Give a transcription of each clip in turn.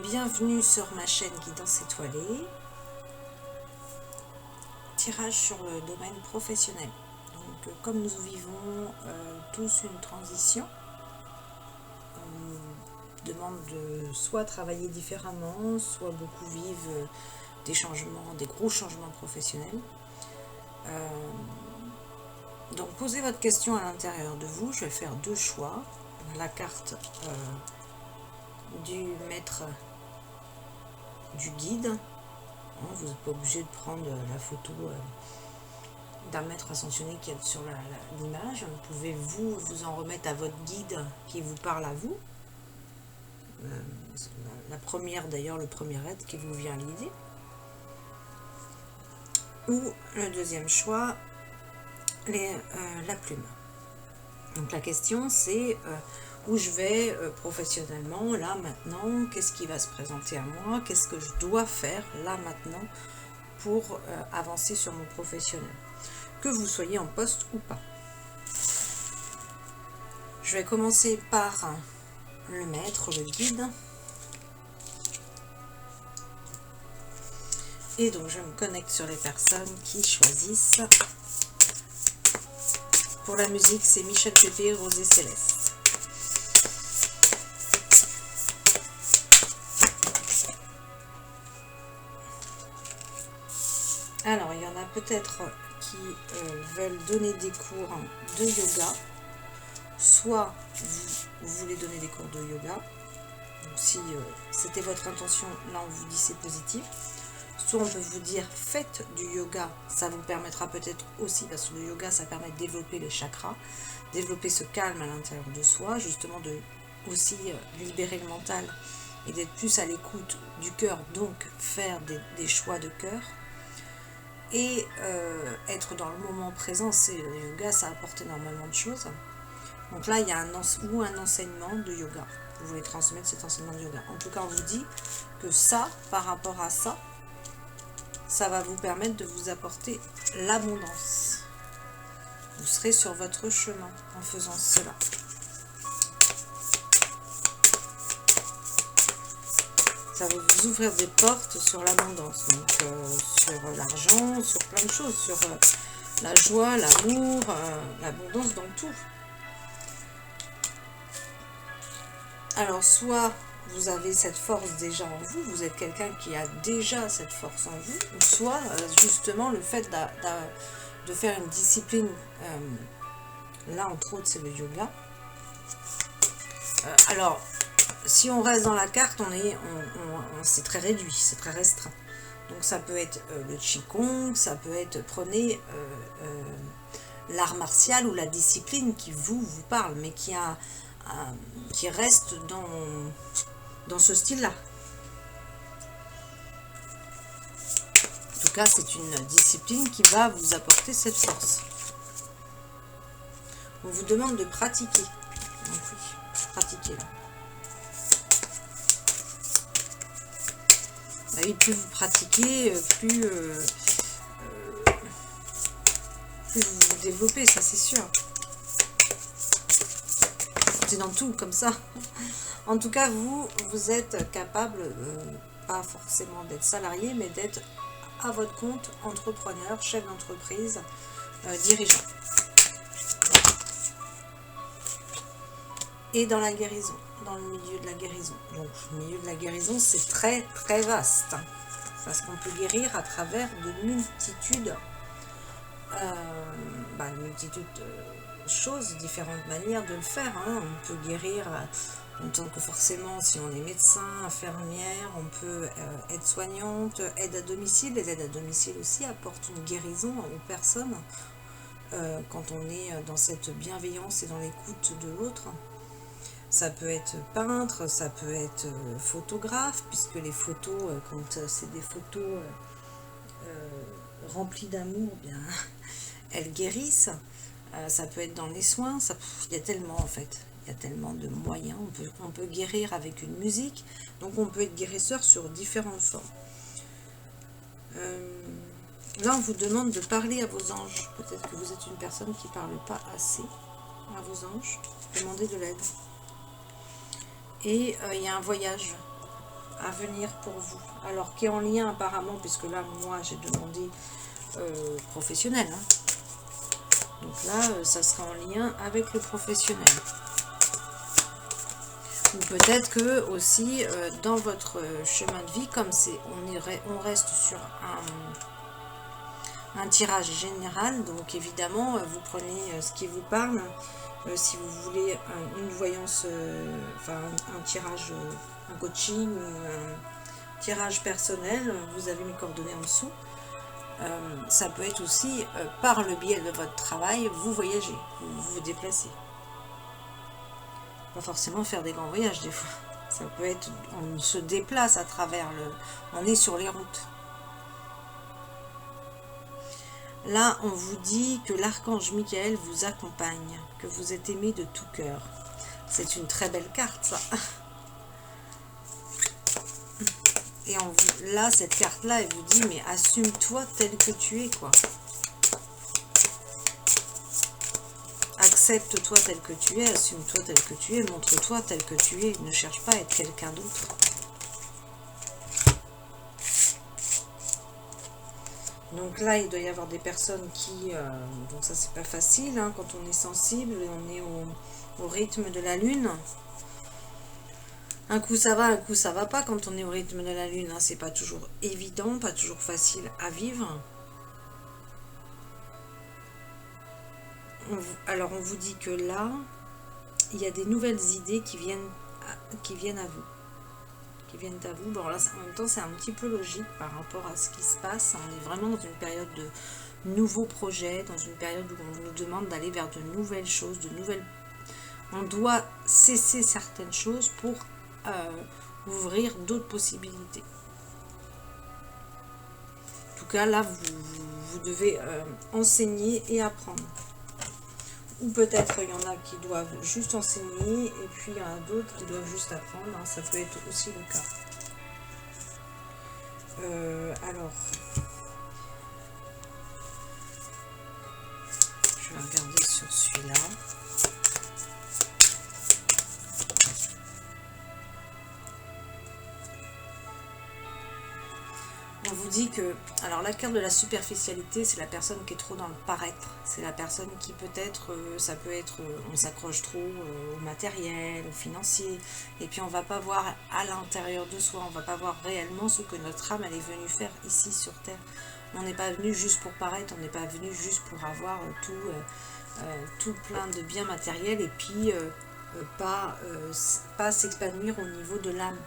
Bienvenue sur ma chaîne Guidance Étoilée. Tirage sur le domaine professionnel. Donc, comme nous vivons tous une transition, on demande de soit travailler différemment, soit beaucoup vivent des changements, des gros changements professionnels. Donc, posez votre question à l'intérieur de vous. Je vais faire deux choix. La carte du maître du guide. Vous n'êtes pas obligé de prendre la photo d'un maître ascensionné qui est sur l'image. Vous pouvez vous en remettre à votre guide qui vous parle à vous. La première d'ailleurs, le premier aide qui vous vient à l'idée. Ou le deuxième choix, la plume. Donc la question c'est où je vais professionnellement, là maintenant, qu'est-ce qui va se présenter à moi, qu'est-ce que je dois faire là maintenant pour avancer sur mon professionnel, que vous soyez en poste ou pas. Je vais commencer par le maître, le guide. Et donc je me connecte sur les personnes qui choisissent. Pour la musique, c'est Michel Pépé, Rosé Céleste. Alors, il y en a peut-être qui veulent donner des cours de yoga. Soit vous voulez donner des cours de yoga. Donc, si c'était votre intention, là on vous dit c'est positif. Soit on peut vous dire faites du yoga, ça vous permettra peut-être aussi, parce que le yoga ça permet de développer les chakras, développer ce calme à l'intérieur de soi, justement de aussi libérer le mental et d'être plus à l'écoute du cœur, donc faire des choix de cœur. Et être dans le moment présent, c'est le yoga, ça apporte énormément de choses. Donc là, il y a un enseignement de yoga. Vous voulez transmettre cet enseignement de yoga. En tout cas, on vous dit que ça, par rapport à ça, ça va vous permettre de vous apporter l'abondance. Vous serez sur votre chemin en faisant cela. Ça va vous ouvrir des portes sur l'abondance, donc sur l'argent, sur plein de choses, sur la joie, l'amour, l'abondance dans tout. Alors, soit vous avez cette force déjà en vous, vous êtes quelqu'un qui a déjà cette force en vous, ou soit justement le fait de faire une discipline, là entre autres c'est le yoga. Alors, si on reste dans la carte, c'est très réduit, c'est très restreint. Donc ça peut être le qigong, ça peut être, prenez l'art martial ou la discipline qui vous parle, mais qui reste dans ce style-là. En tout cas, c'est une discipline qui va vous apporter cette force. On vous demande de pratiquer. Donc oui, pratiquez là. Et plus vous pratiquez, plus vous vous développez, ça c'est sûr. C'est dans tout comme ça. En tout cas, vous êtes capable, pas forcément d'être salarié, mais d'être à votre compte, entrepreneur, chef d'entreprise, dirigeant. Et dans la guérison, dans le milieu de la guérison. Donc, le milieu de la guérison, c'est très très vaste. Parce qu'on peut guérir à travers de multitudes de choses, différentes manières de le faire. On peut guérir en tant que forcément, si on est médecin, infirmière, on peut être soignante, aide à domicile. Les aides à domicile aussi apportent une guérison aux personnes quand on est dans cette bienveillance et dans l'écoute de l'autre. Ça peut être peintre, ça peut être photographe, puisque les photos, quand c'est des photos remplies d'amour, bien, elles guérissent. Ça peut être dans les soins, il y a tellement en fait, il y a tellement de moyens. On peut guérir avec une musique, donc on peut être guérisseur sur différentes formes. Là, on vous demande de parler à vos anges. Peut-être que vous êtes une personne qui ne parle pas assez à vos anges. Demandez de l'aide. Et il y a un voyage à venir pour vous. Alors, qui est en lien apparemment, puisque là, moi, j'ai demandé professionnel. Hein. Donc là, ça sera en lien avec le professionnel. Ou peut-être que aussi, dans votre chemin de vie, comme on reste sur un tirage général, donc évidemment, vous prenez ce qui vous parle. Si vous voulez une voyance, enfin un tirage, un coaching, un tirage personnel, vous avez mes coordonnées en dessous. Ça peut être aussi par le biais de votre travail, vous voyagez, vous vous déplacez. Pas forcément faire des grands voyages des fois. Ça peut être, on se déplace à travers on est sur les routes. Là, on vous dit que l'archange Michael vous accompagne, que vous êtes aimé de tout cœur. C'est une très belle carte, ça. Et là, cette carte-là, elle vous dit, mais assume-toi tel que tu es, quoi. Accepte-toi tel que tu es, assume-toi tel que tu es, montre-toi tel que tu es. Ne cherche pas à être quelqu'un d'autre. Donc là, il doit y avoir des personnes qui... donc ça, c'est pas facile, hein, quand on est sensible et on est au rythme de la lune. Un coup ça va, un coup ça va pas quand on est au rythme de la lune. Hein, c'est pas toujours évident, pas toujours facile à vivre. Alors on vous dit que là, il y a des nouvelles idées qui viennent à vous. Bon là, en même temps, c'est un petit peu logique par rapport à ce qui se passe. On est vraiment dans une période de nouveaux projets, dans une période où on nous demande d'aller vers de nouvelles choses, on doit cesser certaines choses pour ouvrir d'autres possibilités. En tout cas, là, vous devez enseigner et apprendre. Ou peut-être il y en a qui doivent juste enseigner et puis il y en a d'autres qui doivent juste apprendre. Hein, ça peut être aussi le cas. Alors, je vais regarder sur celui-là. On vous dit que, alors la carte de la superficialité, c'est la personne qui est trop dans le paraître. C'est la personne qui peut-être, ça peut être, on s'accroche trop au matériel, au financier, et puis on va pas voir à l'intérieur de soi, on va pas voir réellement ce que notre âme elle est venue faire ici sur Terre. On n'est pas venu juste pour paraître, on n'est pas venu juste pour avoir tout plein de biens matériels et puis pas s'épanouir au niveau de l'âme.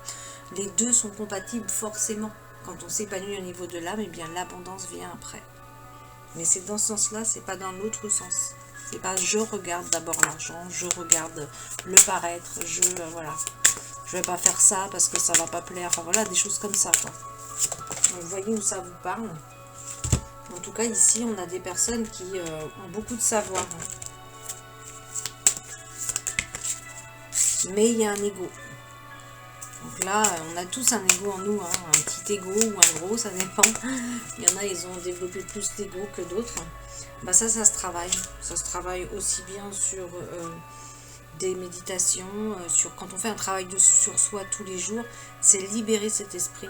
Les deux sont compatibles forcément. Quand on s'épanouit au niveau de l'âme, eh bien l'abondance vient après. Mais c'est dans ce sens-là, c'est pas dans l'autre sens. C'est pas je regarde d'abord l'argent, je regarde le paraître, voilà. Je vais pas faire ça parce que ça va pas plaire. Enfin voilà, des choses comme ça, quoi. Donc, vous voyez où ça vous parle. En tout cas, ici, on a des personnes qui ont beaucoup de savoir. Mais il y a un ego. Donc là, on a tous un ego en nous, hein, un petit ego ou un gros, ça dépend. Il y en a, ils ont développé plus d'ego que d'autres. Bah ça se travaille. Ça se travaille aussi bien sur des méditations, quand on fait un travail sur soi tous les jours, c'est libérer cet esprit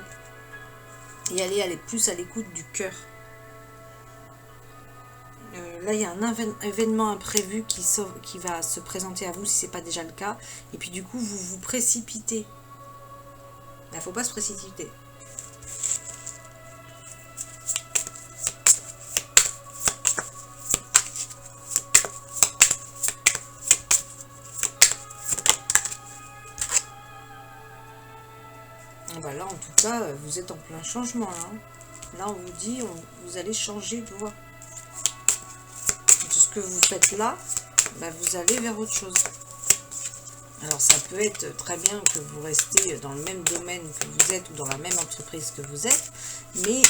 et aller plus à l'écoute du cœur. Là, il y a un événement imprévu qui va se présenter à vous si ce n'est pas déjà le cas. Et puis du coup, vous vous précipitez. Il ne faut pas se précipiter. Ben là, en tout cas, vous êtes en plein changement. Là, on vous dit, vous allez changer de voie. De ce que vous faites là, ben, vous allez vers autre chose. Alors ça peut être très bien que vous restez dans le même domaine que vous êtes ou dans la même entreprise que vous êtes, mais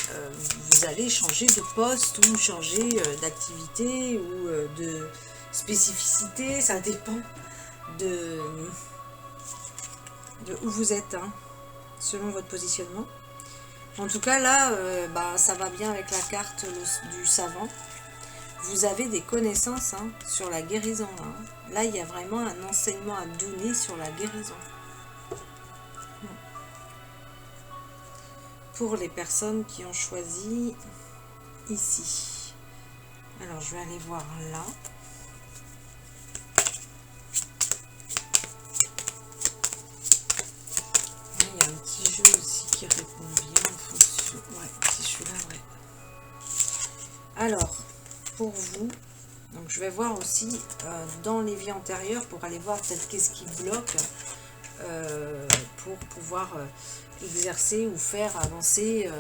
vous allez changer de poste ou changer d'activité ou de spécificité, ça dépend de où vous êtes, hein, selon votre positionnement. En tout cas là, ça va bien avec la carte du savant. Vous avez des connaissances sur la guérison. Là, il y a vraiment un enseignement à donner sur la guérison. pour les personnes qui ont choisi ici. Alors, je vais aller voir là. Il y a un petit jeu aussi qui répond bien en fonction. Ouais, si celui-là, ouais. Alors, pour vous, donc je vais voir aussi dans les vies antérieures pour aller voir peut-être qu'est-ce qui bloque pour pouvoir exercer ou faire avancer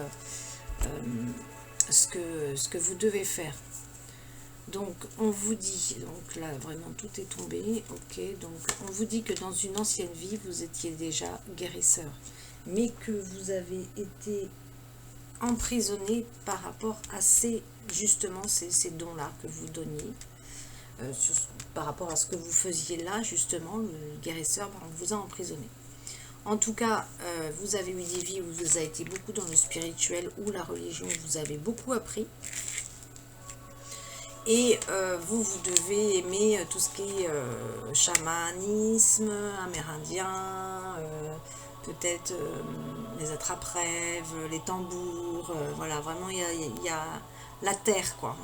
ce que vous devez faire. Donc on vous dit, donc là vraiment tout est tombé, ok, donc on vous dit que dans une ancienne vie vous étiez déjà guérisseur, mais que vous avez été emprisonné par rapport à justement ces dons-là que vous donniez, par rapport à ce que vous faisiez là, justement, le guérisseur, on vous a emprisonné. En tout cas, vous avez eu des vies où vous avez été beaucoup dans le spirituel, où la religion vous avez beaucoup appris. Et vous devez aimer tout ce qui est chamanisme, amérindien, peut-être les attrape-rêves, les tambours, voilà, vraiment il y a la terre, quoi.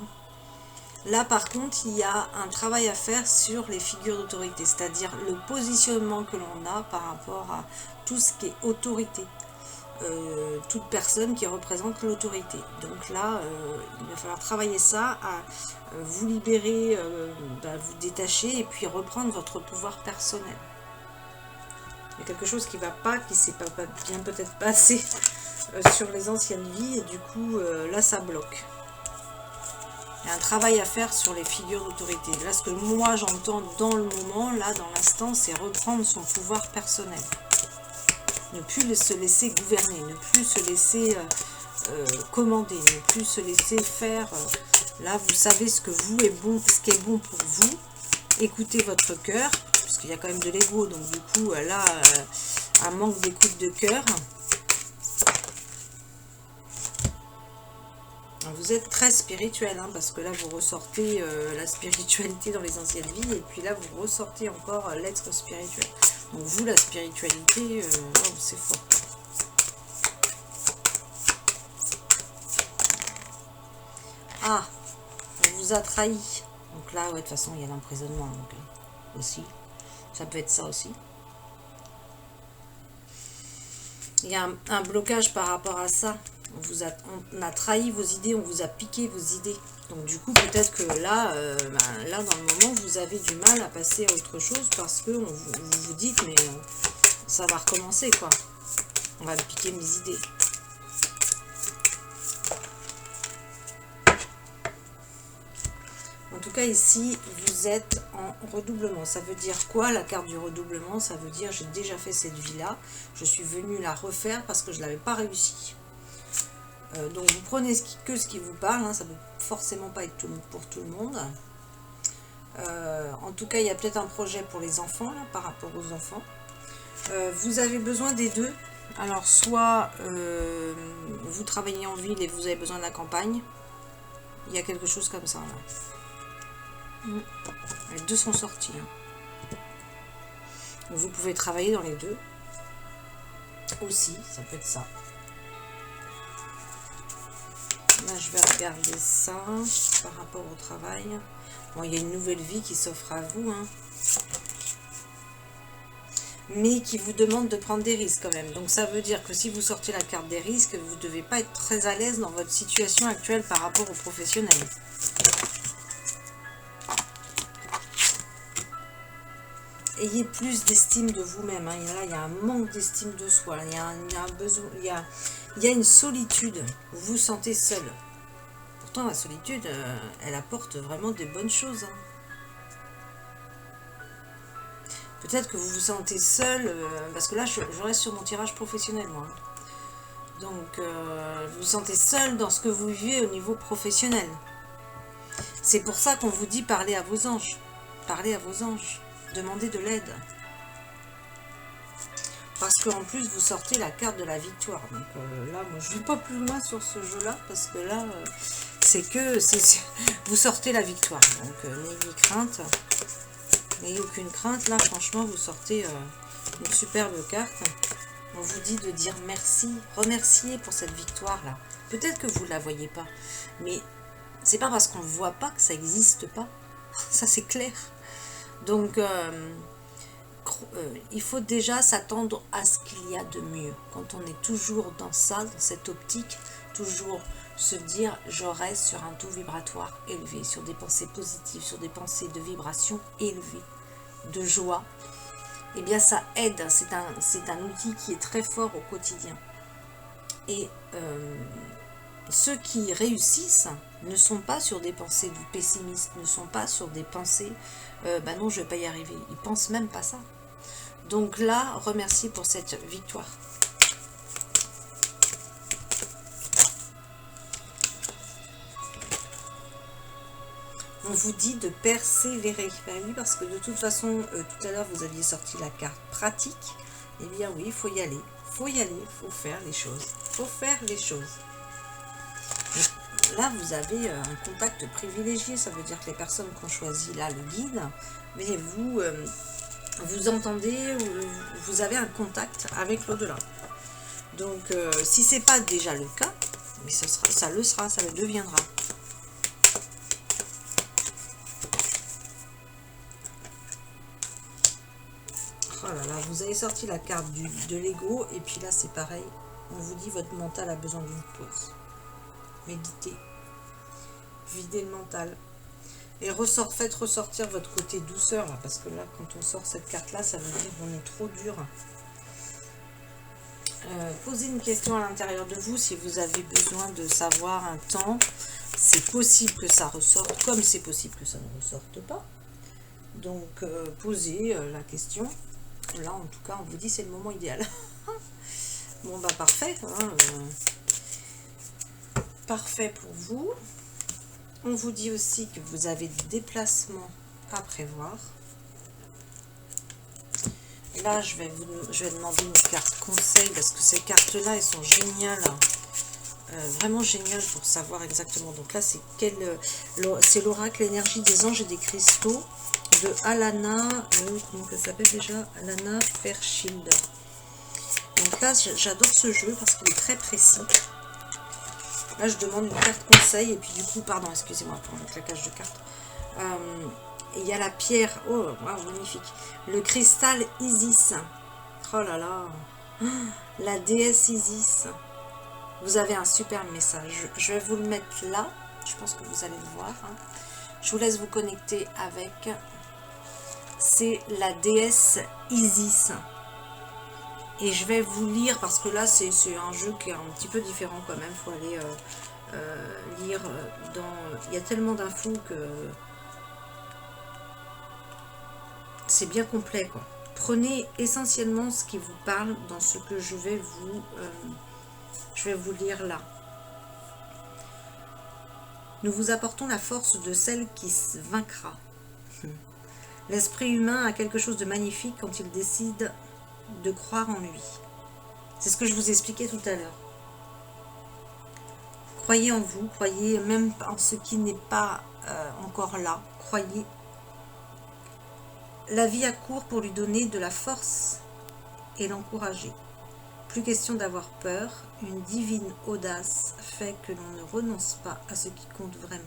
Là, par contre, il y a un travail à faire sur les figures d'autorité, c'est-à-dire le positionnement que l'on a par rapport à tout ce qui est autorité. Toute personne qui représente l'autorité. Donc là, il va falloir travailler ça, à vous libérer, vous détacher et puis reprendre votre pouvoir personnel. Il y a quelque chose qui ne va pas, qui ne s'est pas bien peut-être passé sur les anciennes vies et du coup, là, ça bloque. Il y a un travail à faire sur les figures d'autorité. Là, ce que moi j'entends dans le moment, là, dans l'instant, c'est reprendre son pouvoir personnel. Ne plus se laisser gouverner, ne plus se laisser commander, ne plus se laisser faire. Là, vous savez ce que vous est bon, ce qui est bon pour vous. Écoutez votre cœur, parce qu'il y a quand même de l'ego, donc du coup, là, un manque d'écoute de cœur. Vous êtes très spirituel, hein, parce que là, vous ressortez la spiritualité dans les anciennes vies, et puis là, vous ressortez encore l'être spirituel. Donc vous, la spiritualité, oh, c'est fort. Ah, on vous a trahi. Donc là, ouais, de toute façon, il y a l'emprisonnement aussi. Ça peut être ça aussi. Il y a un blocage par rapport à ça. On a trahi vos idées, on vous a piqué vos idées. Donc du coup, peut-être que là, là, dans le moment, vous avez du mal à passer à autre chose parce que vous vous dites, mais ça va recommencer, quoi. On va me piquer mes idées. En tout cas, ici, vous êtes en redoublement. Ça veut dire quoi, la carte du redoublement? Ça veut dire, j'ai déjà fait cette vie-là. Je suis venue la refaire parce que je ne l'avais pas réussi. Donc, vous prenez que ce qui vous parle. Hein, ça ne peut forcément pas être pour tout le monde. En tout cas, il y a peut-être un projet pour les enfants, là, par rapport aux enfants. Vous avez besoin des deux. Alors, soit vous travaillez en ville et vous avez besoin de la campagne. Il y a quelque chose comme ça, là. Les deux sont sortis. Hein. Vous pouvez travailler dans les deux. Aussi, ça peut être ça. Là, je vais regarder ça par rapport au travail. Bon, il y a une nouvelle vie qui s'offre à vous. Hein. Mais qui vous demande de prendre des risques quand même. Donc, ça veut dire que si vous sortez la carte des risques, vous ne devez pas être très à l'aise dans votre situation actuelle par rapport aux professionnels. Ayez plus d'estime de vous-même. Hein. Là, il y a un manque d'estime de soi. Il y a un besoin, il y a une solitude. Vous vous sentez seul. Pourtant, la solitude, elle apporte vraiment des bonnes choses. Hein. Peut-être que vous vous sentez seul, parce que là, je reste sur mon tirage professionnel, moi. Donc, vous vous sentez seul dans ce que vous vivez au niveau professionnel. C'est pour ça qu'on vous dit parlez à vos anges. Parlez à vos anges. Demandez de l'aide. Parce qu'en plus, vous sortez la carte de la victoire. Donc là, moi, je ne vais pas plus loin sur ce jeu-là. Parce que là, vous sortez la victoire. Donc, n'ayez crainte. N'ayez aucune crainte. Là, franchement, vous sortez une superbe carte. On vous dit de dire merci, remercier pour cette victoire-là. Peut-être que vous ne la voyez pas, mais c'est pas parce qu'on ne voit pas que ça n'existe pas. Ça, c'est clair. Donc, il faut déjà s'attendre à ce qu'il y a de mieux. Quand on est toujours dans ça, dans cette optique, toujours se dire je reste sur un taux vibratoire élevé, sur des pensées positives, sur des pensées de vibration élevées, de joie, eh bien ça aide, c'est un outil qui est très fort au quotidien. Et ceux qui réussissent ne sont pas sur des pensées du pessimiste, ne sont pas sur des pensées bah non je vais pas y arriver, ils pensent même pas ça. Donc là, remerciez pour cette victoire. On vous dit de persévérer. Ben oui, parce que de toute façon, tout à l'heure, vous aviez sorti la carte pratique. Eh bien oui, il faut y aller. Il faut y aller, il faut faire les choses. Il faut faire les choses. Et là, vous avez un contact privilégié. Ça veut dire que les personnes qui ont choisi là le guide, mais vous entendez, vous avez un contact avec l'au-delà. Donc, si ce n'est pas déjà le cas, mais ça le sera, ça le deviendra. Oh là là, vous avez sorti la carte de l'ego, et puis là c'est pareil, on vous dit votre mental a besoin d'une pause. Méditez, videz le mental, et faites ressortir votre côté douceur, là, parce que là, quand on sort cette carte-là, ça veut dire qu'on est trop dur. Posez une question à l'intérieur de vous, si vous avez besoin de savoir un temps, c'est possible que ça ressorte, comme c'est possible que ça ne ressorte pas. Donc, posez la question. Là, en tout cas, on vous dit c'est le moment idéal. Bon, bah parfait. Hein, parfait pour vous. On vous dit aussi que vous avez des déplacements à prévoir. Là, je vais demander une carte conseil parce que ces cartes-là, elles sont géniales. Vraiment géniales pour savoir exactement. Donc là, c'est l'oracle énergie des anges et des cristaux de Alana, comment ça s'appelle déjà? Alana Fairchild. Donc là, j'adore ce jeu parce qu'il est très précis. Là, je demande une carte conseil et puis du coup, pardon, excusez-moi pour le claquage de cartes. Et il y a la pierre, oh, wow, magnifique. Le cristal Isis. Oh là là, la déesse Isis. Vous avez un super message. Je vais vous le mettre là. Je pense que vous allez le voir. Hein. Je vous laisse vous connecter avec... C'est la déesse Isis. Et je vais vous lire, parce que là, c'est un jeu qui est un petit peu différent quand même. Il faut aller lire dans... Il y a tellement d'infos que... C'est bien complet, quoi. Prenez essentiellement ce qui vous parle dans ce que je vais vous lire là. Nous vous apportons la force de celle qui vaincra. L'esprit humain a quelque chose de magnifique quand il décide de croire en lui. C'est ce que je vous expliquais tout à l'heure. Croyez en vous, croyez même en ce qui n'est pas encore là. Croyez. La vie a court pour lui donner de la force et l'encourager. Plus question d'avoir peur, une divine audace fait que l'on ne renonce pas à ce qui compte vraiment.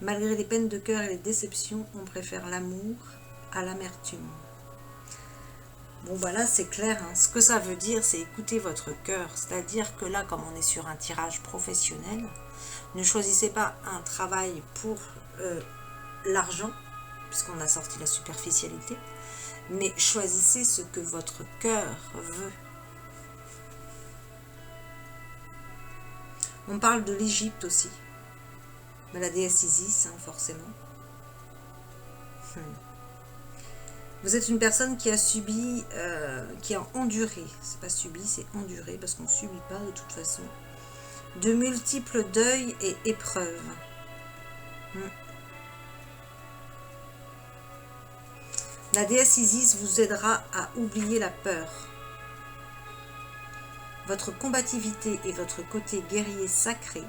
Malgré les peines de cœur et les déceptions, on préfère l'amour à l'amertume. Bon, bah là, c'est clair. Hein. Ce que ça veut dire, c'est écouter votre cœur. C'est-à-dire que là, comme on est sur un tirage professionnel, ne choisissez pas un travail pour l'argent, puisqu'on a sorti la superficialité, mais choisissez ce que votre cœur veut. On parle de l'Égypte aussi. Mais la déesse Isis, hein, forcément. Vous êtes une personne qui a subi, qui a enduré. C'est pas subi, c'est enduré, parce qu'on ne subit pas de toute façon. De multiples deuils et épreuves. La déesse Isis vous aidera à oublier la peur. Votre combativité et votre côté guerrier sacré,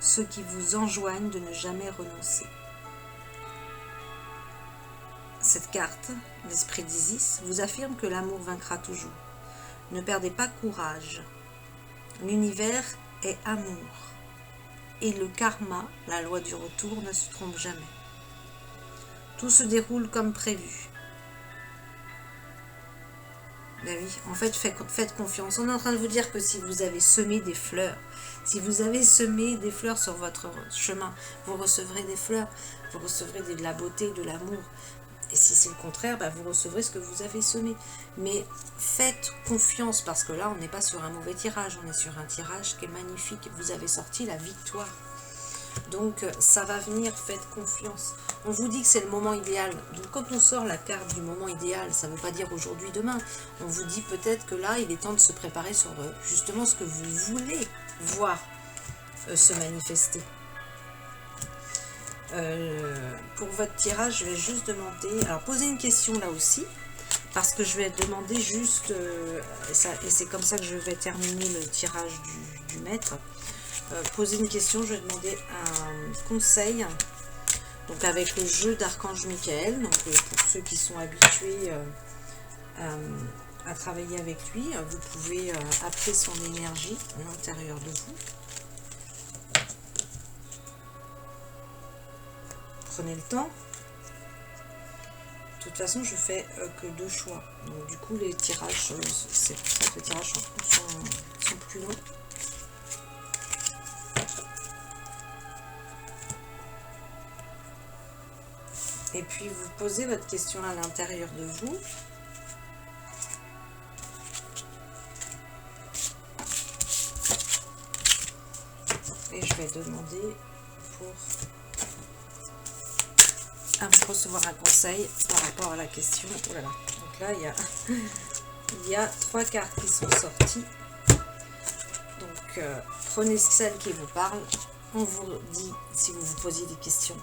ceux qui vous enjoignent de ne jamais renoncer. Cette carte, l'esprit d'Isis, vous affirme que l'amour vaincra toujours. Ne perdez pas courage. L'univers est amour. Et le karma, la loi du retour, ne se trompe jamais. Tout se déroule comme prévu. Ben oui, en fait, faites confiance. On est en train de vous dire que si vous avez semé des fleurs, si vous avez semé des fleurs sur votre chemin, vous recevrez des fleurs, vous recevrez de la beauté, de l'amour. Et si c'est le contraire, ben vous recevrez ce que vous avez semé. Mais faites confiance, parce que là, on n'est pas sur un mauvais tirage, on est sur un tirage qui est magnifique. Vous avez sorti la victoire. Donc ça va venir, faites confiance. On vous dit que c'est le moment idéal. Donc quand on sort la carte du moment idéal, ça ne veut pas dire aujourd'hui, demain. On vous dit peut-être que là, il est temps de se préparer sur justement ce que vous voulez voir se manifester. Pour votre tirage, je vais juste demander... Alors posez une question là aussi, parce que je vais demander juste... et c'est comme ça que je vais terminer le tirage du maître. Poser une question, je vais demander un conseil, donc avec le jeu d'Archange Michael. Donc pour ceux qui sont habitués à travailler avec lui, vous pouvez appeler son énergie à l'intérieur de vous. Prenez le temps. De toute façon, je fais que 2 choix. Donc du coup, les tirages, c'est pour ça que les tirages sont plus longs. Et puis vous posez votre question à l'intérieur de vous. Et je vais demander pour recevoir un conseil par rapport à la question. Oh là là. Donc là, il y a 3 cartes qui sont sorties. Donc prenez celle qui vous parle. On vous dit, si vous vous posez des questions,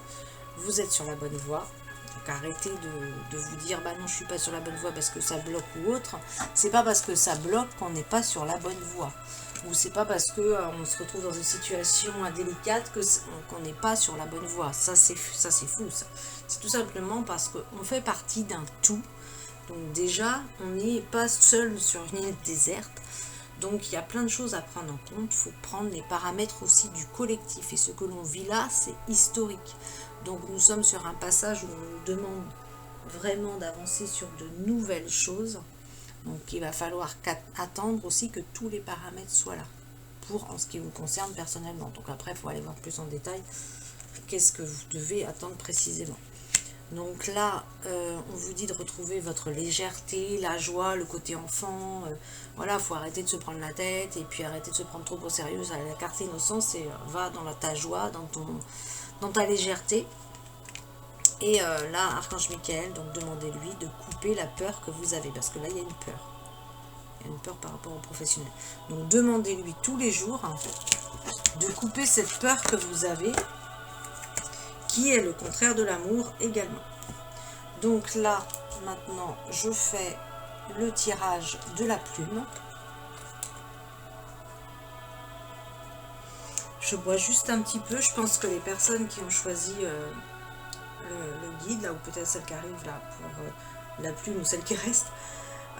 vous êtes sur la bonne voie. Donc arrêtez de vous dire bah non, je suis pas sur la bonne voie parce que ça bloque ou autre. C'est pas parce que ça bloque qu'on n'est pas sur la bonne voie. Ou c'est pas parce que on se retrouve dans une situation indélicate qu'on n'est pas sur la bonne voie. Ça c'est fou, ça. C'est tout simplement parce qu'on fait partie d'un tout. Donc déjà, on n'est pas seul sur une île déserte. Donc il y a plein de choses à prendre en compte. Il faut prendre les paramètres aussi du collectif. Et ce que l'on vit là, c'est historique. Donc nous sommes sur un passage où on nous demande vraiment d'avancer sur de nouvelles choses. Donc il va falloir attendre aussi que tous les paramètres soient là. Pour en ce qui vous concerne personnellement. Donc après, il faut aller voir plus en détail qu'est-ce que vous devez attendre précisément. Donc là, on vous dit de retrouver votre légèreté, la joie, le côté enfant. Voilà, il faut arrêter de se prendre la tête et puis arrêter de se prendre trop au sérieux. La carte innocence, c'est va dans ta joie, dans ta légèreté. Et là, Archange Michael, donc demandez-lui de couper la peur que vous avez. Parce que là, il y a une peur. Il y a une peur par rapport au professionnel. Donc demandez-lui tous les jours de couper cette peur que vous avez, qui est le contraire de l'amour également. Donc là, maintenant, je fais le tirage de la plume. Je bois juste un petit peu. Je pense que les personnes qui ont choisi le guide, là, ou peut-être celle qui arrive là pour la plume ou celle qui reste,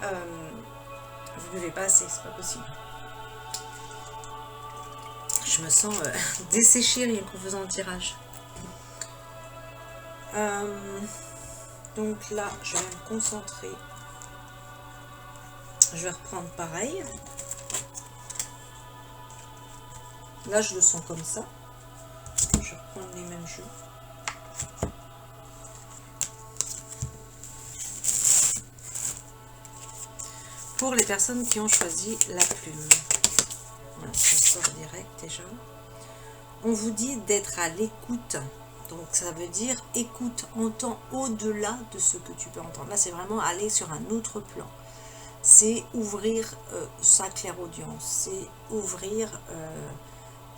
vous ne buvez pas assez, c'est pas possible. Je me sens desséchée rien qu'en faisant le tirage. Donc là, je vais me concentrer. Je vais reprendre pareil. Là, je le sens comme ça. Je vais reprendre les mêmes jeux. Pour les personnes qui ont choisi la plume. Voilà, ça sort direct déjà. On vous dit d'être à l'écoute. Donc ça veut dire écoute, entends au-delà de ce que tu peux entendre. Là, c'est vraiment aller sur un autre plan. C'est ouvrir sa clairaudience. C'est ouvrir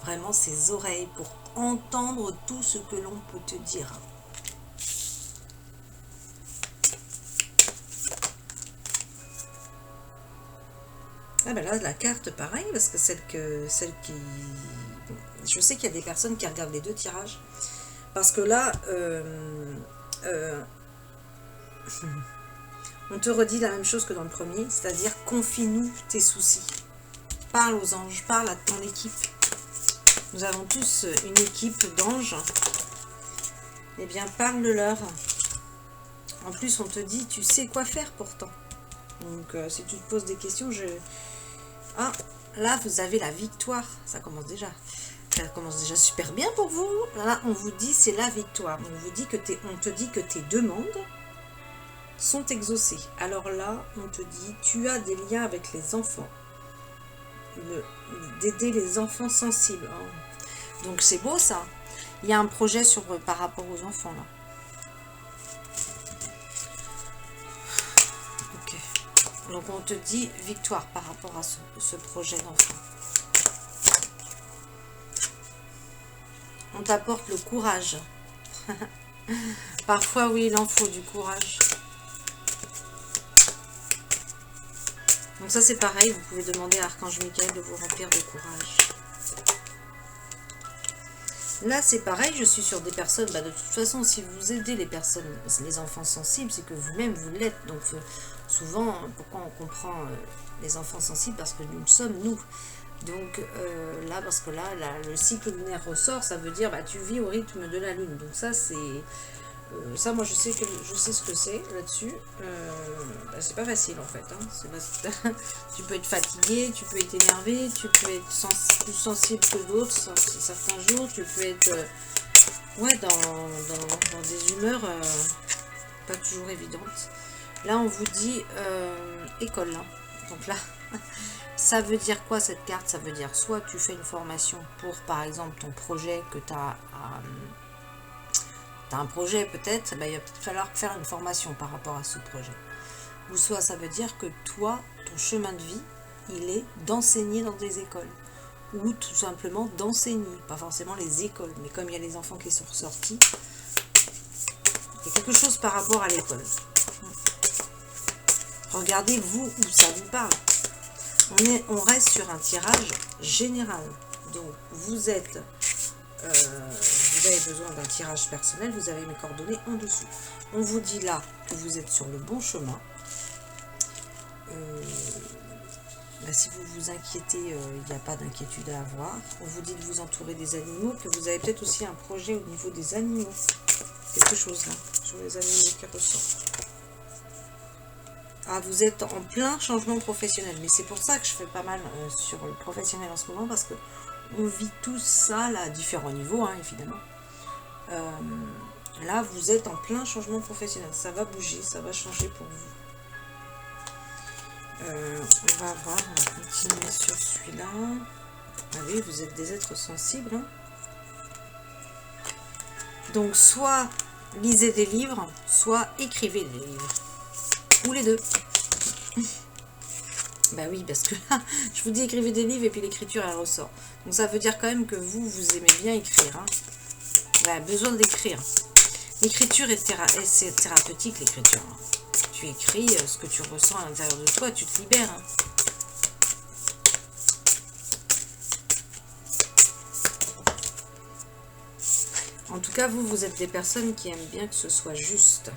vraiment ses oreilles pour entendre tout ce que l'on peut te dire. Ah ben là, la carte, pareil, parce que celle qui... Bon, je sais qu'il y a des personnes qui regardent les 2 tirages. Parce que là, On te redit la même chose que dans le premier, c'est-à-dire confie-nous tes soucis. Parle aux anges, parle à ton équipe. Nous avons tous une équipe d'anges. Eh bien, parle-leur. En plus, on te dit, tu sais quoi faire pourtant. Donc, si tu te poses des questions, Ah, là, vous avez la victoire. Ça commence déjà. Ça commence déjà super bien pour vous. Là, on vous dit, c'est la victoire. On te dit que tes demandes sont exaucées. Alors là, on te dit, tu as des liens avec les enfants. D'aider les enfants sensibles. Oh. Donc, c'est beau, ça. Il y a un projet par rapport aux enfants, là. Donc on te dit victoire par rapport à ce projet d'enfant. On t'apporte le courage. Parfois oui, il en faut du courage. Donc ça c'est pareil, vous pouvez demander à Archange Michael de vous remplir de courage. Là c'est pareil, je suis sur des personnes, de toute façon si vous aidez les personnes, les enfants sensibles, c'est que vous-même vous l'êtes. Donc souvent, pourquoi on comprend les enfants sensibles? Parce que nous le sommes, nous. Donc là, parce que là, le cycle lunaire ressort, ça veut dire tu vis au rythme de la lune. Donc ça, c'est... ça, moi, je sais ce que c'est là-dessus. C'est pas facile, en fait. Hein. Tu peux être fatigué, tu peux être énervé, tu peux être plus sensible que d'autres certains jours. Tu peux être dans des humeurs pas toujours évidentes. Là, on vous dit école. Hein. Donc là, ça veut dire quoi cette carte? Ça veut dire soit tu fais une formation pour, par exemple, ton projet que tu as... tu as un projet peut-être, il va peut-être falloir faire une formation par rapport à ce projet. Ou soit ça veut dire que toi, ton chemin de vie, il est d'enseigner dans des écoles. Ou tout simplement d'enseigner. Pas forcément les écoles, mais comme il y a les enfants qui sont ressortis, il y a quelque chose par rapport à l'école. Regardez vous où ça vous parle. On reste sur un tirage général. Donc vous avez besoin d'un tirage personnel, vous avez mes coordonnées en dessous. On vous dit là que vous êtes sur le bon chemin. Si vous vous inquiétez, il n'y a pas d'inquiétude à avoir. On vous dit de vous entourer des animaux, que vous avez peut-être aussi un projet au niveau des animaux. Quelque chose là, sur les animaux qui ressortent. Ah, vous êtes en plein changement professionnel, mais c'est pour ça que je fais pas mal sur le professionnel en ce moment, parce que on vit tout ça là, à différents niveaux, hein, évidemment. Là, vous êtes en plein changement professionnel, ça va bouger, ça va changer pour vous. On va voir, on va continuer sur celui-là. Ah oui, vous êtes des êtres sensibles. Hein. Donc, soit lisez des livres, soit écrivez des livres. Ou les deux. Bah oui, parce que je vous dis écrivez des livres et puis l'écriture elle ressort. Donc ça veut dire quand même que vous aimez bien écrire. Hein. Vous avez besoin d'écrire. L'écriture c'est thérapeutique, l'écriture. Hein. Tu écris ce que tu ressens à l'intérieur de toi, tu te libères. Hein. En tout cas, vous êtes des personnes qui aiment bien que ce soit juste.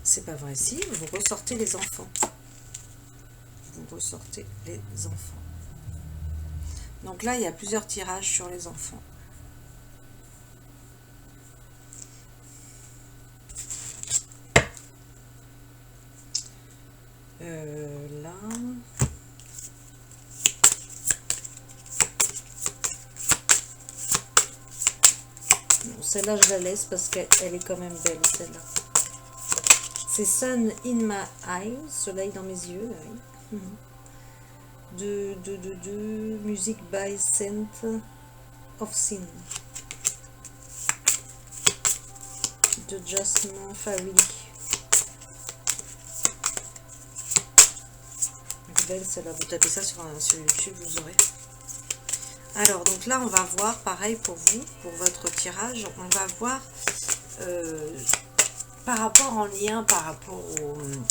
C'est pas vrai, si, vous ressortez les enfants. Vous ressortez les enfants. Donc là, il y a plusieurs tirages sur les enfants. Là... Celle-là, je la laisse parce qu'elle est quand même belle, celle-là. C'est Sun in my eyes, soleil dans mes yeux. Oui. De musique by Saint of Sin. De Jasmine Farid. Belle celle-là, vous tapez ça sur YouTube, vous aurez. Alors, donc là, on va voir, pareil pour vous, pour votre tirage, on va voir par rapport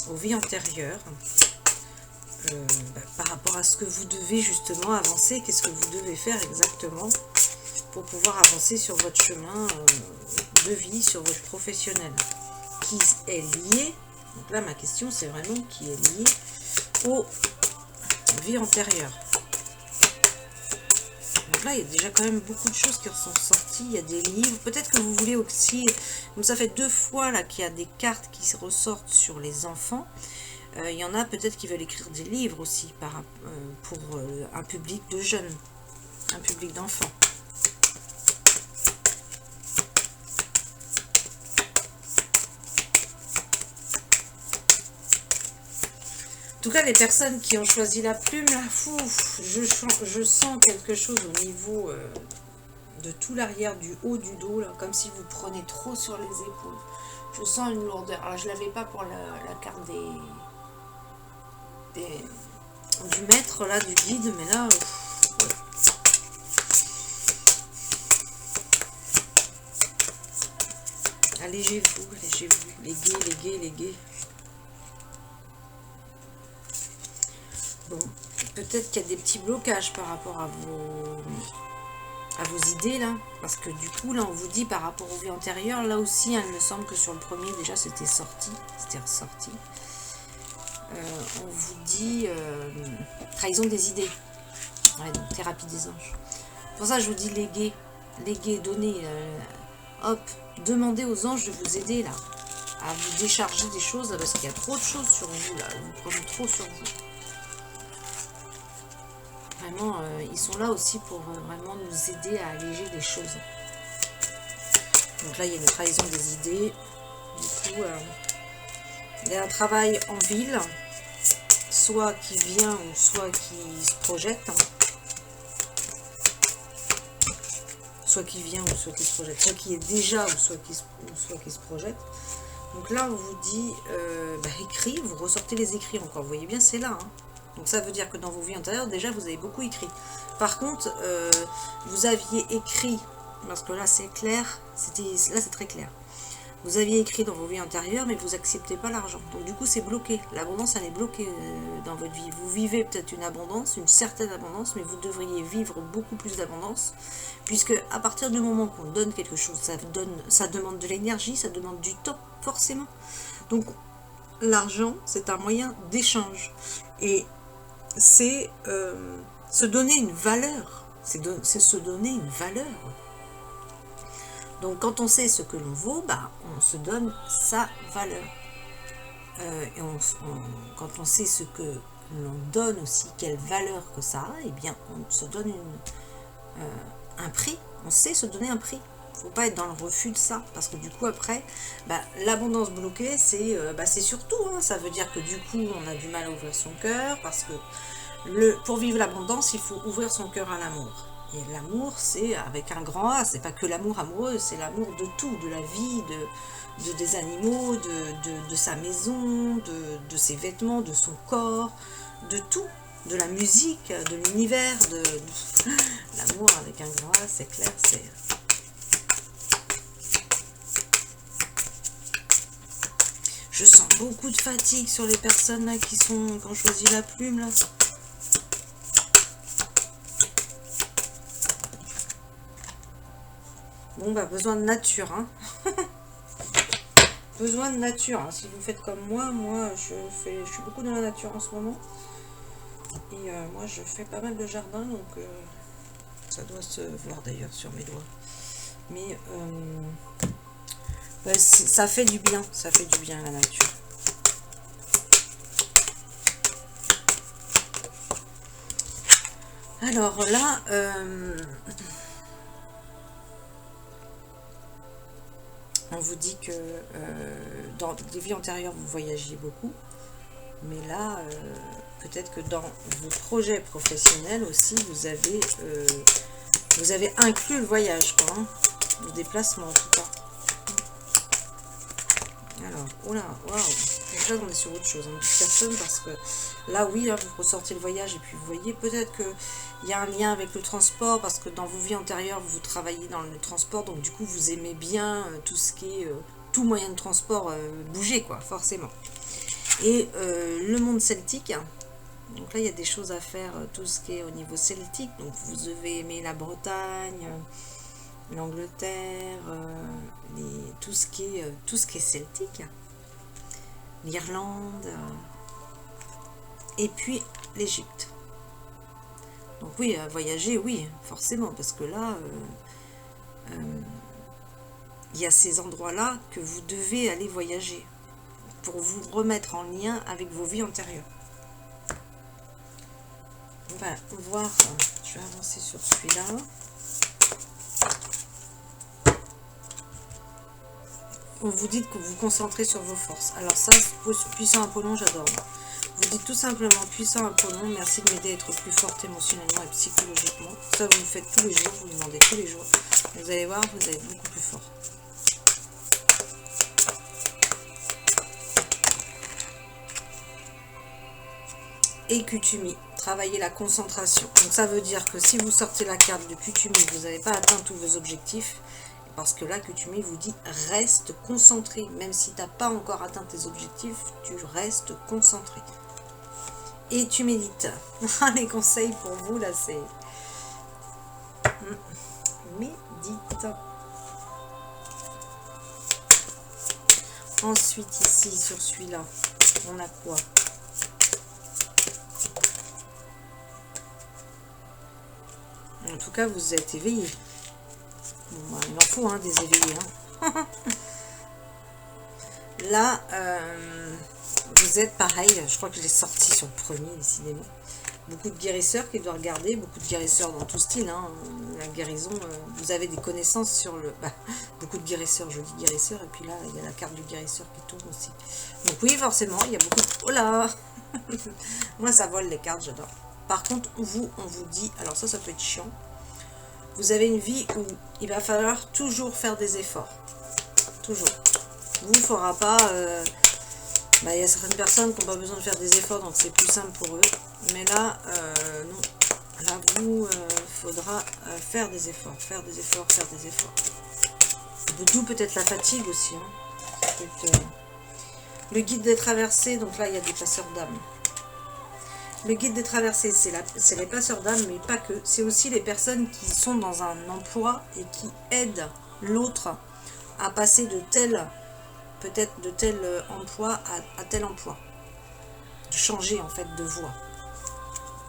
aux vies antérieures, par rapport à ce que vous devez justement avancer, qu'est-ce que vous devez faire exactement pour pouvoir avancer sur votre chemin de vie, sur votre professionnel, qui est lié, donc là ma question c'est vraiment qui est lié aux vies antérieures. Donc là, il y a déjà quand même beaucoup de choses qui sont sorties. Il y a des livres. Peut-être que vous voulez aussi... Comme ça fait 2 fois là qu'il y a des cartes qui se ressortent sur les enfants. Il y en a peut-être qui veulent écrire des livres aussi pour un public de jeunes, un public d'enfants. En tout cas, les personnes qui ont choisi la plume, là, je sens quelque chose au niveau de tout l'arrière, du haut du dos, là, comme si vous prenez trop sur les épaules. Je sens une lourdeur. Alors, je ne l'avais pas pour la carte du maître, là, du guide, mais là... ouais. Allégez-vous, allégez-vous, les gays, les gays, les gays. Bon, peut-être qu'il y a des petits blocages par rapport à vos idées là, parce que du coup là on vous dit par rapport aux vies antérieures, là aussi hein, il me semble que sur le premier déjà c'était sorti, c'était ressorti. On vous dit trahison des idées, ouais, donc thérapie des anges. Pour ça je vous dis léguer, donner, hop, demandez aux anges de vous aider là, à vous décharger des choses là, parce qu'il y a trop de choses sur vous là, vous prenez trop sur vous. Vraiment, ils sont là aussi pour vraiment nous aider à alléger les choses. Donc là, il y a une trahison des idées. Du coup, il y a un travail en ville, soit qui vient ou soit qui se projette. Soit qui vient ou soit qui se projette. Soit qui est déjà ou soit qui se projette. Donc là, on vous dit, écrit, vous ressortez les écrits encore. Vous voyez bien, c'est là, hein. Donc ça veut dire que dans vos vies antérieures, déjà, vous avez beaucoup écrit. Par contre, vous aviez écrit, parce que là, c'est clair, là, c'est très clair. Vous aviez écrit dans vos vies antérieures, mais vous n'acceptez pas l'argent. Donc du coup, c'est bloqué. L'abondance, elle est bloquée dans votre vie. Vous vivez peut-être une abondance, une certaine abondance, mais vous devriez vivre beaucoup plus d'abondance, puisque à partir du moment qu'on donne quelque chose, ça demande de l'énergie, ça demande du temps, forcément. Donc, l'argent, c'est un moyen d'échange. Et c'est se donner une valeur. C'est se donner une valeur. Donc quand on sait ce que l'on vaut, on se donne sa valeur. Et quand on sait ce que l'on donne aussi, quelle valeur que ça a, eh bien on se donne un prix. On sait se donner un prix. Il ne faut pas être dans le refus de ça, parce que du coup après, l'abondance bloquée, c'est surtout, hein, ça veut dire que du coup on a du mal à ouvrir son cœur, parce que pour vivre l'abondance, il faut ouvrir son cœur à l'amour. Et l'amour, c'est avec un grand A, c'est pas que l'amour amoureux, c'est l'amour de tout, de la vie, des animaux, de sa maison, de ses vêtements, de son corps, de tout, de la musique, de l'univers, l'amour avec un grand A, c'est clair, c'est... Je sens beaucoup de fatigue sur les personnes là qui ont choisi la plume là. Bon besoin de nature, hein. Besoin de nature, hein. Si vous faites comme moi je suis beaucoup dans la nature en ce moment. Et moi je fais pas mal de jardin, donc ça doit se voir d'ailleurs sur mes doigts. Mais ça fait du bien, la nature. Alors là, on vous dit que dans des vies antérieures, vous voyagiez beaucoup. Mais là, peut-être que dans vos projets professionnels aussi, vous avez inclus le voyage, quoi, hein, le déplacement en tout cas. Alors, oh là, waouh, donc là on est sur autre chose, hein, personne, parce que là oui, là, vous ressortez le voyage et puis vous voyez peut-être qu'il y a un lien avec le transport, parce que dans vos vies antérieures, vous travaillez dans le transport, donc du coup vous aimez bien tout ce qui est, tout moyen de transport bouger, quoi, forcément. Et le monde celtique, Donc là, il y a des choses à faire, tout ce qui est au niveau celtique. Donc vous devez aimer la Bretagne, l'Angleterre, tout ce qui est celtique, l'Irlande, et puis l'Égypte. Donc oui, voyager, oui, forcément, parce que là, il y a ces endroits-là que vous devez aller voyager pour vous remettre en lien avec vos vies antérieures. On va voir, je vais avancer sur celui-là. On vous dit que vous vous concentrez sur vos forces. Alors ça, puissant Apollon, j'adore. Vous dites tout simplement, puissant Apollon, merci de m'aider à être plus forte émotionnellement et psychologiquement. Ça, vous le faites tous les jours, vous le demandez tous les jours. Vous allez voir, vous allez être beaucoup plus fort. Et Kutumi, travaillez la concentration. Donc ça veut dire que si vous sortez la carte de Kutumi, vous n'avez pas atteint tous vos objectifs. Parce que là, Kutumi vous dit, reste concentré. Même si tu n'as pas encore atteint tes objectifs, tu restes concentré. Et tu médites. Les conseils pour vous, là, c'est... Médite. Ensuite, ici, sur celui-là, on a quoi? En tout cas, vous êtes éveillé. Bon, il en faut, hein, des éveillés. Hein. Là, vous êtes pareil. Je crois que je l'ai sorti sur le premier, décidément. Beaucoup de guérisseurs qui doivent regarder. Beaucoup de guérisseurs dans tout style. Hein. La guérison, vous avez des connaissances sur le... Bah, beaucoup de guérisseurs, je dis guérisseurs. Et puis là, il y a la carte du guérisseur qui tourne aussi. Donc oui, forcément, il y a beaucoup de... Oh là. Moi, ça vole les cartes, j'adore. Par contre, vous, on vous dit... Alors ça peut être chiant. Vous avez une vie où il va falloir toujours faire des efforts. Toujours. Vous ne fera pas... il y a certaines personnes qui n'ont pas besoin de faire des efforts, donc c'est plus simple pour eux. Mais là, non. Là, vous, faudra faire des efforts. Faire des efforts, faire des efforts. D'où peut-être la fatigue aussi. Hein. Le guide des traversées, donc là, il y a des passeurs d'âme. Le guide des traversées, c'est les passeurs d'âme, mais pas que. C'est aussi les personnes qui sont dans un emploi et qui aident l'autre à passer de tel emploi à tel emploi. De changer en fait de voie.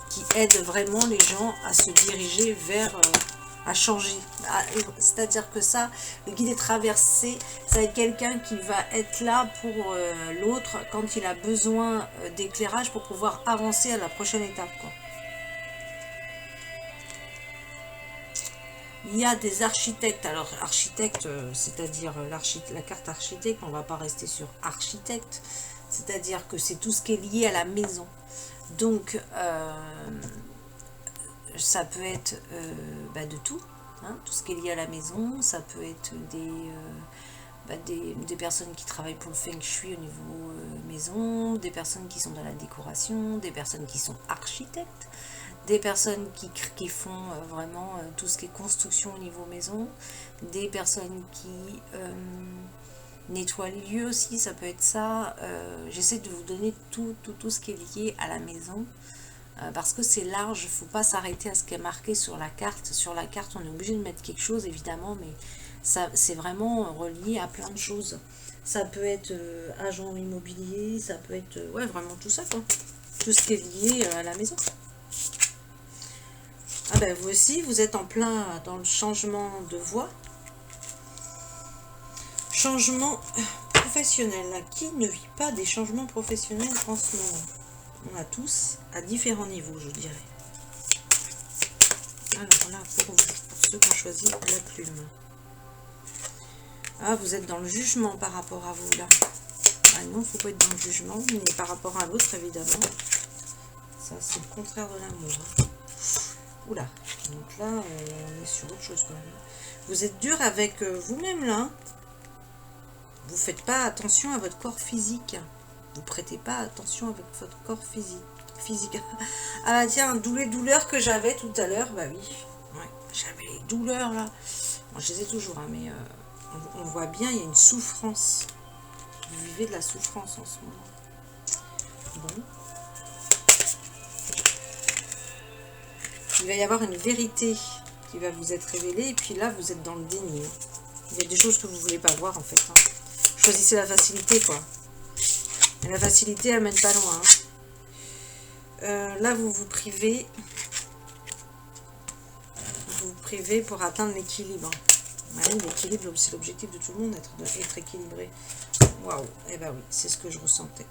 Qui aident vraiment les gens à se diriger vers... à changer. C'est-à-dire que ça, le guide des traversées, ça va être quelqu'un qui va être là pour l'autre quand il a besoin d'éclairage pour pouvoir avancer à la prochaine étape, quoi. Il y a des architectes. Alors, architecte, c'est-à-dire la carte architecte, on ne va pas rester sur architecte. C'est-à-dire que c'est tout ce qui est lié à la maison. Donc, ça peut être de tout, hein, tout ce qui est lié à la maison. Ça peut être des personnes qui travaillent pour le feng shui au niveau maison, des personnes qui sont dans la décoration, des personnes qui sont architectes, des personnes qui font vraiment tout ce qui est construction au niveau maison, des personnes qui nettoient les lieux aussi, ça peut être ça. J'essaie de vous donner tout ce qui est lié à la maison. Parce que c'est large, il ne faut pas s'arrêter à ce qui est marqué sur la carte. Sur la carte, on est obligé de mettre quelque chose, évidemment, mais c'est vraiment relié à plein de choses. Ça peut être agent immobilier, ça peut être... ouais, vraiment tout ça, quoi. Tout ce qui est lié à la maison. Ah ben, vous aussi, vous êtes en plein dans le changement de voie. Changement professionnel. Qui ne vit pas des changements professionnels en ce moment? On a tous à différents niveaux, je dirais. Alors là, pour vous, pour ceux qui ont choisi la plume. Ah, vous êtes dans le jugement par rapport à vous, là. Ah non, il ne faut pas être dans le jugement, mais par rapport à l'autre, évidemment. Ça, c'est le contraire de l'amour. Hein. Oula. Donc là, on est sur autre chose, quand même. Vous êtes dur avec vous-même, là. Vous ne faites pas attention à votre corps physique. Vous prêtez pas attention avec votre corps physique. Ah bah tiens, d'où les douleurs que j'avais tout à l'heure. Bah oui, ouais, j'avais les douleurs là. Bon, je les ai toujours, hein, mais on voit bien, il y a une souffrance. Vous vivez de la souffrance en ce moment. Bon. Il va y avoir une vérité qui va vous être révélée. Et puis là, vous êtes dans le déni. Il y a des choses que vous ne voulez pas voir, en fait. Choisissez la facilité, quoi. Et la facilité, elle mène pas loin. Là, vous vous privez. Vous vous privez pour atteindre l'équilibre. Ouais, l'équilibre, c'est l'objectif de tout le monde, être équilibré. Waouh, eh ben oui, c'est ce que je ressentais.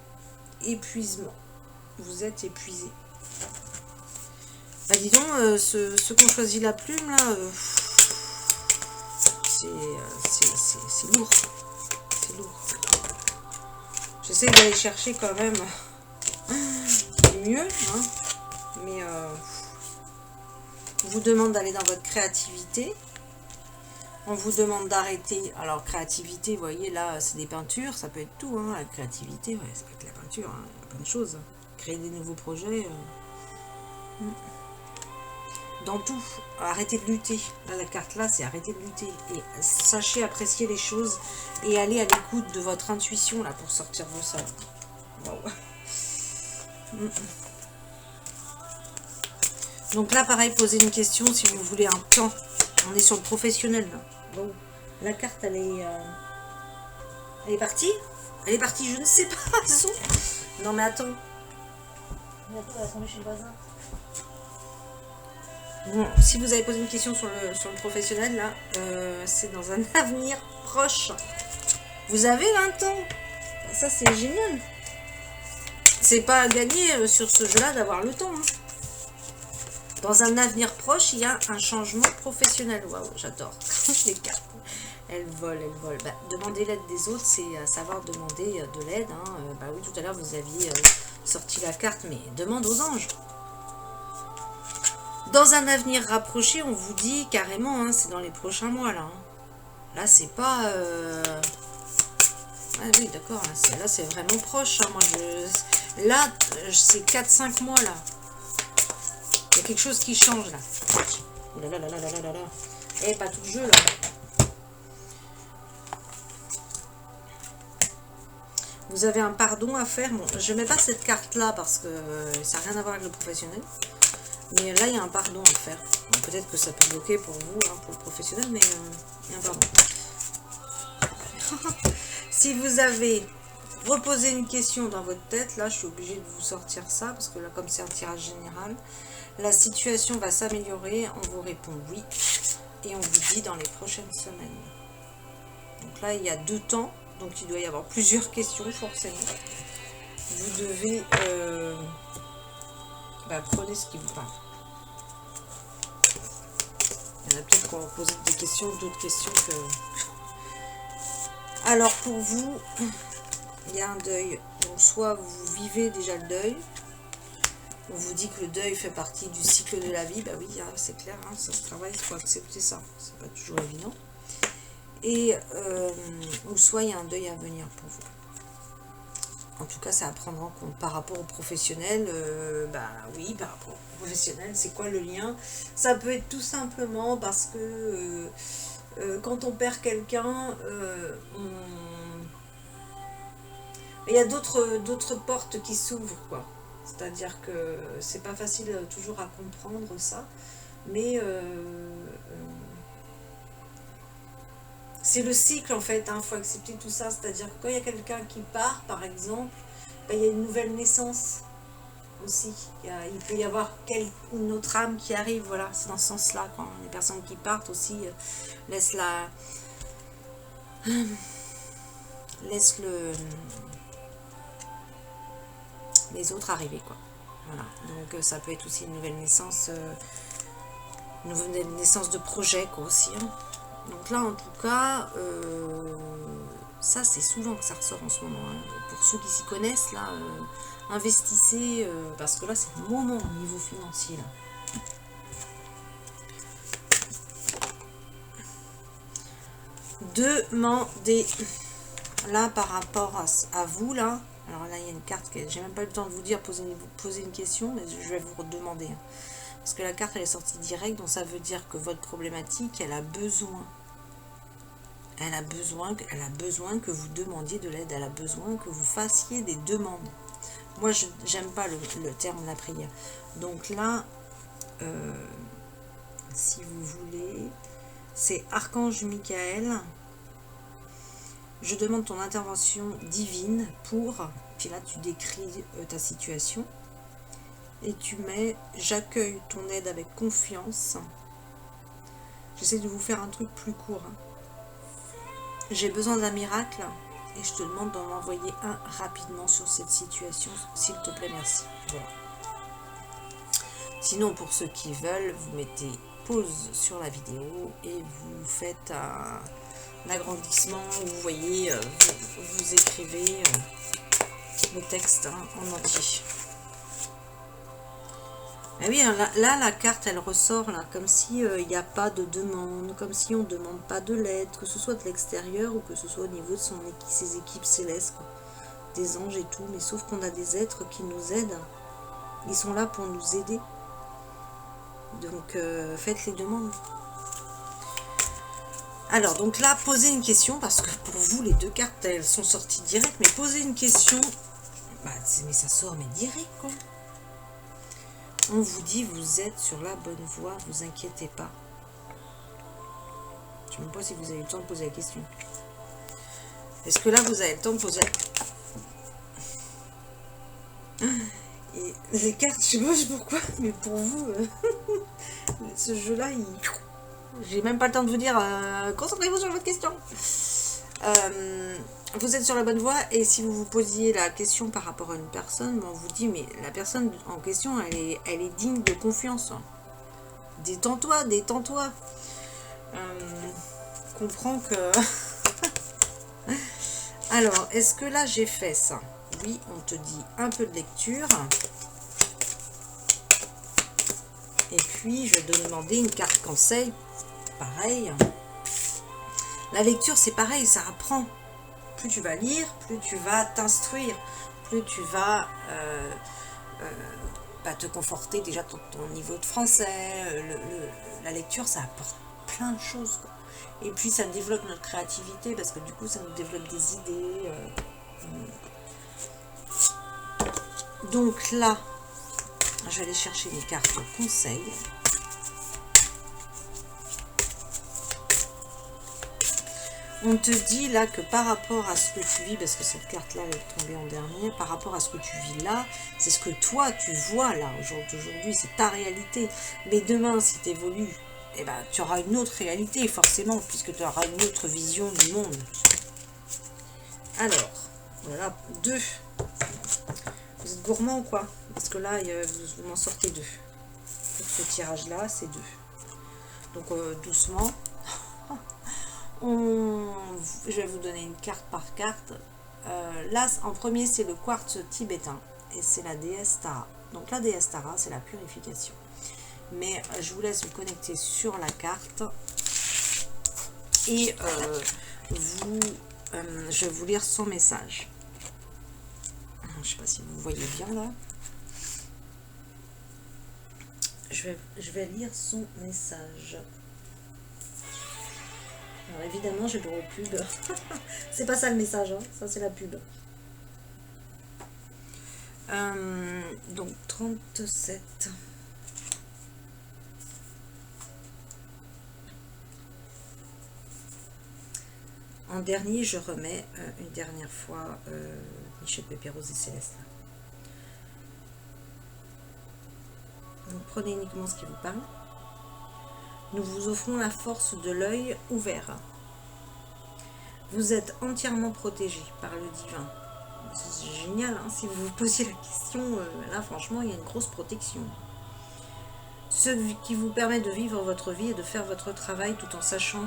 Épuisement. Vous êtes épuisé. Bah dis donc, ceux qui ont choisi la plume, là, c'est lourd. C'est lourd. J'essaie d'aller chercher quand même mieux, hein, mais on vous demande d'aller dans votre créativité. On vous demande d'arrêter. Alors, créativité, vous voyez, là, c'est des peintures. Ça peut être tout, hein. La créativité, ouais, c'est pas que la peinture. Hein. Il y a plein de choses. Créer des nouveaux projets. Dans tout. Arrêtez de lutter. Là, la carte, là, c'est arrêter de lutter. Et sachez apprécier les choses. Et aller à l'écoute de votre intuition, là, pour sortir de ça. Wow. Donc là, pareil, posez une question si vous voulez un temps. On est sur le professionnel, là. Bon, la carte, elle est partie. Elle est partie, je ne sais pas. Non, mais attends. Elle va tomber chez le voisin. Bon, si vous avez posé une question sur le professionnel, là, c'est dans un avenir proche. Vous avez 20 ans. Ça, c'est génial. C'est pas à gagner sur ce jeu-là d'avoir le temps. Hein. Dans un avenir proche, il y a un changement professionnel. Waouh, j'adore. Les cartes, elles volent, elles volent. Bah, demander l'aide des autres, c'est savoir demander de l'aide. Hein. Bah oui, tout à l'heure, vous aviez sorti la carte, mais demande aux anges. Dans un avenir rapproché, on vous dit carrément, hein, c'est dans les prochains mois, là. Hein. Là, c'est pas... Ah oui, d'accord, là, c'est vraiment proche. Hein. Moi, là, c'est 4-5 mois, là. Il y a quelque chose qui change là. Oh là là là là là là là. Eh, pas tout le jeu là. Vous avez un pardon à faire. Bon, je ne mets pas cette carte là parce que ça n'a rien à voir avec le professionnel. Mais là, il y a un pardon à faire. Bon, peut-être que ça peut bloquer pour vous, hein, pour le professionnel, mais il y a un pardon. Si vous avez reposé une question dans votre tête, là, je suis obligée de vous sortir ça parce que là, comme c'est un tirage général, la situation va s'améliorer, on vous répond oui, et on vous dit dans les prochaines semaines. Donc là, il y a 2 temps, donc il doit y avoir plusieurs questions, forcément. Vous devez... prenez ce qui vous parle. Il y en a peut-être qu'on va poser des questions, d'autres questions que... Alors, pour vous, il y a un deuil. Donc, soit vous vivez déjà le deuil, on vous dit que le deuil fait partie du cycle de la vie. Bah oui, c'est clair, hein, ça se travaille, il faut accepter ça. C'est pas toujours évident. Et ou soit il y a un deuil à venir pour vous. En tout cas, ça à prendre en compte. Par rapport au professionnel, oui, par rapport au professionnel, c'est quoi le lien? Ça peut être tout simplement parce que quand on perd quelqu'un, il y a d'autres portes qui s'ouvrent, quoi. C'est-à-dire que c'est pas facile toujours à comprendre ça, mais c'est le cycle en fait, il faut accepter tout ça. C'est-à-dire que quand il y a quelqu'un qui part, par exemple, il y a une nouvelle naissance aussi. Il peut y avoir une autre âme qui arrive, voilà, c'est dans ce sens-là. Quand les personnes qui partent aussi laissent les autres arriver, quoi. Voilà, donc ça peut être aussi une nouvelle naissance, de projet, quoi, aussi. Hein. Donc là, en tout cas, ça, c'est souvent que ça ressort en ce moment. Hein. Pour ceux qui s'y connaissent, là, investissez, parce que là, c'est le moment au niveau financier, là. Demandez, là, par rapport à vous, là, alors là, il y a une carte que j'ai même pas eu le temps de vous dire, poser une question, mais je vais vous redemander. Hein. Parce que la carte, elle est sortie direct, donc ça veut dire que votre problématique, elle a besoin que vous demandiez de l'aide, elle a besoin que vous fassiez des demandes. Moi, j'aime pas le terme la prière. Donc là, si vous voulez, c'est Archange Michael. Je demande ton intervention divine pour, puis là tu décris ta situation, et tu mets j'accueille ton aide avec confiance. J'essaie de vous faire un truc plus court. J'ai besoin d'un miracle et je te demande d'en envoyer un rapidement sur cette situation, s'il te plaît, merci. Voilà. Sinon, pour ceux qui veulent, vous mettez pause sur la vidéo et vous faites un agrandissement où vous voyez, vous écrivez le texte en entier. Ah oui, là, la carte, elle ressort là, comme si il n'y a pas de demande, comme si on ne demande pas de l'aide, que ce soit de l'extérieur ou que ce soit au niveau de ses équipes célestes, quoi. Des anges et tout, mais sauf qu'on a des êtres qui nous aident. Ils sont là pour nous aider. Donc, faites les demandes. Alors, donc là, posez une question, parce que pour vous, les deux cartes, elles sont sorties direct, mais posez une question. Bah, mais ça sort, mais direct, quoi. On vous dit, vous êtes sur la bonne voie, vous inquiétez pas. Je ne sais même pas si vous avez eu le temps de poser la question. Est-ce que là, vous avez le temps de poser la... Et les cartes, je sais pas pourquoi, mais pour vous, ce jeu-là, j'ai même pas le temps de vous dire, concentrez-vous sur votre question. Vous êtes sur la bonne voie, et si vous vous posiez la question par rapport à une personne, on vous dit, mais la personne en question, elle est digne de confiance. Détends-toi, détends-toi. Comprends que... Alors, est-ce que là, j'ai fait ça? Oui, on te dit un peu de lecture. Et puis, je vais te demander une carte conseil. Pareil. La lecture, c'est pareil, ça apprend. Plus tu vas lire, plus tu vas t'instruire, plus tu vas te conforter déjà dans ton niveau de français. La lecture, ça apporte plein de choses, quoi. Et puis, ça développe notre créativité, parce que du coup, ça nous développe des idées. Donc là, je vais aller chercher les cartes conseil. On te dit là que par rapport à ce que tu vis, parce que cette carte-là est tombée en dernier, par rapport à ce que tu vis là, c'est ce que toi tu vois là, aujourd'hui, c'est ta réalité. Mais demain, si tu évolues, eh ben, tu auras une autre réalité, forcément, puisque tu auras une autre vision du monde. Alors, voilà, 2. Vous êtes gourmand ou quoi? Parce que là, vous m'en sortez 2. Pour ce tirage-là, c'est 2. Donc, doucement. Je vais vous donner une carte par carte. Là, en premier, c'est le quartz tibétain. Et c'est la déesse Tara. Donc, la déesse Tara, c'est la purification. Mais je vous laisse vous connecter sur la carte. Et je vais vous lire son message. Je ne sais pas si vous voyez bien là. Je vais lire son message. Alors évidemment, j'ai le droit aux pubs. C'est pas ça le message, hein. Ça c'est la pub. Donc 37. En dernier, je remets une dernière fois Michel Pépéros et Céleste. Donc prenez uniquement ce qui vous parle. Nous vous offrons la force de l'œil ouvert. Vous êtes entièrement protégé par le divin. C'est génial, hein, si vous vous posiez la question, là franchement il y a une grosse protection. Ce qui vous permet de vivre votre vie et de faire votre travail tout en sachant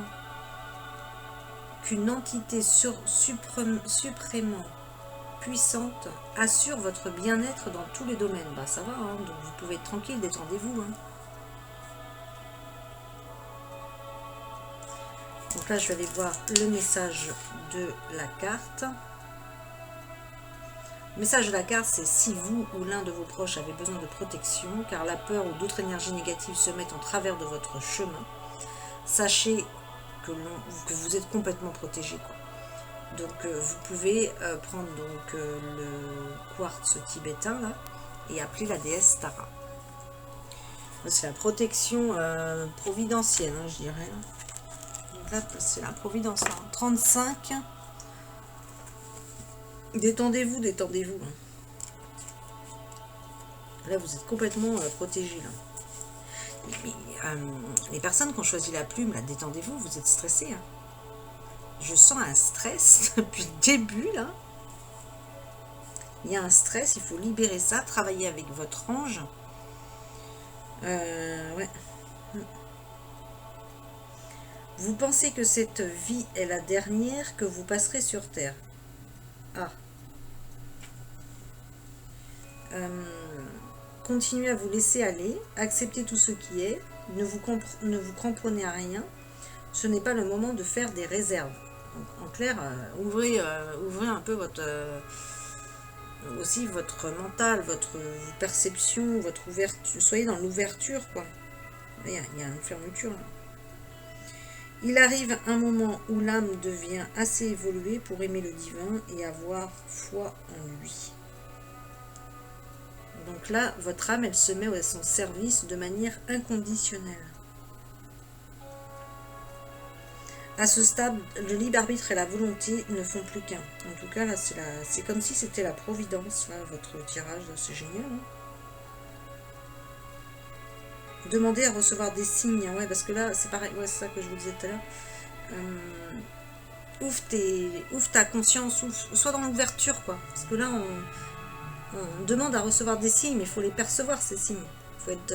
qu'une entité suprêmement puissante assure votre bien-être dans tous les domaines. Bah ça va, hein, donc vous pouvez être tranquille, détendez-vous. Hein. Donc là, je vais aller voir le message de la carte. Le message de la carte, c'est si vous ou l'un de vos proches avez besoin de protection, car la peur ou d'autres énergies négatives se mettent en travers de votre chemin, sachez que vous êtes complètement protégé, quoi. Donc, vous pouvez prendre donc, le quartz tibétain, là, et appeler la déesse Tara. C'est la protection providentielle, hein, je dirais. Donc là, c'est la providence. Hein. 35. Détendez-vous, détendez-vous. Là, vous êtes complètement protégé. Là. Les personnes qui ont choisi la plume, là, détendez-vous, vous êtes stressés. Hein. Je sens un stress depuis le début, là. Il y a un stress, il faut libérer ça, travailler avec votre ange. Ouais. Vous pensez que cette vie est la dernière que vous passerez sur Terre. Ah. Continuez à vous laisser aller, acceptez tout ce qui est, ne vous cramponnez à rien. Ce n'est pas le moment de faire des réserves. Donc, en clair, ouvrez un peu aussi votre mental, votre perception, votre ouverture. Soyez dans l'ouverture, quoi. Il y a une fermeture. Là. Il arrive un moment où l'âme devient assez évoluée pour aimer le divin et avoir foi en lui. Donc là, votre âme, elle se met à son service de manière inconditionnelle. À ce stade, le libre arbitre et la volonté ne font plus qu'un. En tout cas, là, c'est comme si c'était la providence, là, votre tirage, c'est génial. Hein. Demandez à recevoir des signes, ouais, parce que là, c'est pareil, ouais, c'est ça que je vous disais tout à l'heure. Ouvre ta conscience, sois dans l'ouverture, quoi. Parce que là, on demande à recevoir des signes, mais il faut les percevoir, ces signes. Il faut être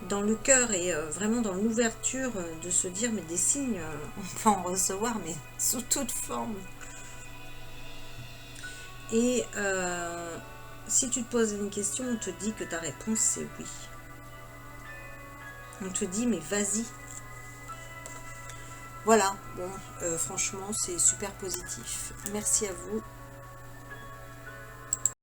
dans le cœur et vraiment dans l'ouverture de se dire, mais des signes, on peut en recevoir, mais sous toute forme. Et si tu te poses une question, on te dit que ta réponse, c'est oui. On te dit, mais vas-y. Voilà, bon, franchement, c'est super positif. Merci à vous.